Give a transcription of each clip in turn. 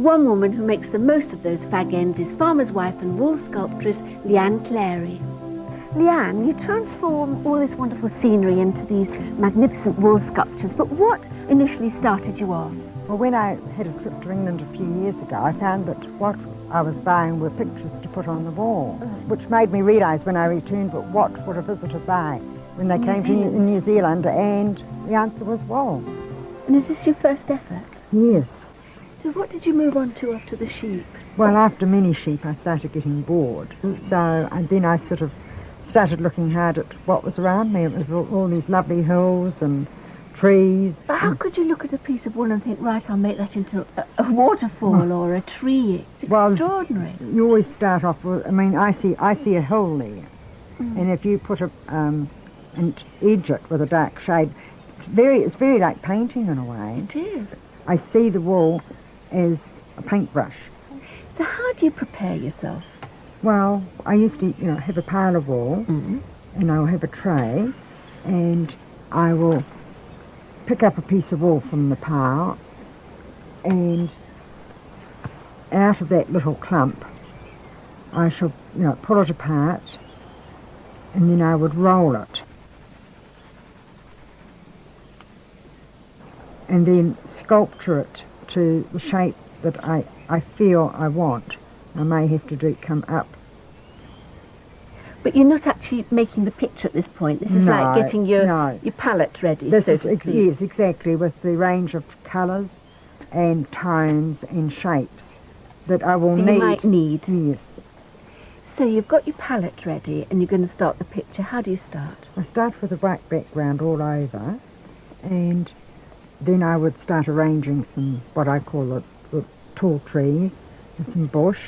one woman who makes the most of those fag ends is farmer's wife and wall sculptress Leanne Clarry. Leanne, you transform all this wonderful scenery into these magnificent wall sculptures, but what initially started you off? Well, when I had a trip to England a few years ago, I found that what I was buying were pictures to put on the wall, which made me realise when I returned, but what would a visitor buy when they came to New Zealand? And the answer was wall. And is this your first effort? Yes. So what did you move on to after the sheep? Well, after many sheep, I started getting bored. And then I sort of started looking hard at what was around me. It was all these lovely hills and trees. But how could you look at a piece of wool and think, right, I'll make that into a waterfall or a tree? It's extraordinary. You always start off with, I see a hill there. And if you put and edge it with a dark shade, it's very like painting in a way. It is. I see the wall as a paintbrush. So how do you prepare yourself? Well, I used to, have a pile of wool, and I'll have a tray, and I will pick up a piece of wool from the pile, and out of that little clump, I shall, pull it apart, and then I would roll it, and then sculpture it to the shape that I feel I want. I may have to come up. But you're not actually making the picture at this point. This is like getting your palette ready, so to speak. Yes, exactly, with the range of colours and tones and shapes that I will need. You might need. Yes. So you've got your palette ready and you're going to start the picture. How do you start? I start with a white background all over, and then I would start arranging some, what I call the tall trees, and some bush,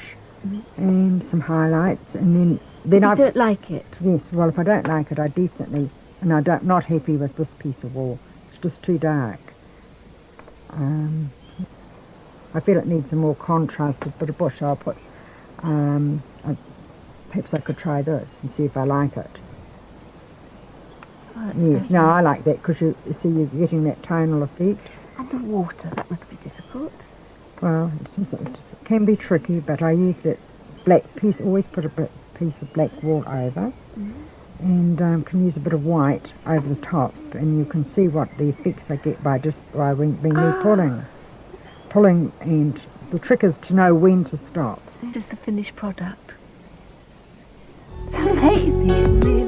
and some highlights, and then I don't like it. Yes, well, if I don't like it, I definitely, and not happy with this piece of wall. It's just too dark. I feel it needs a more contrasted bit of bush. I'll put, perhaps I could try this and see if I like it. Oh, yes, no, I like that because you see you're getting that tonal effect. And the water, that must be difficult. Well, it can be tricky, but I use that black piece, always put a piece of black wool over, and can use a bit of white over the top, and you can see what the effects I get by me pulling, and the trick is to know when to stop. This is the finished product. It's amazing, it really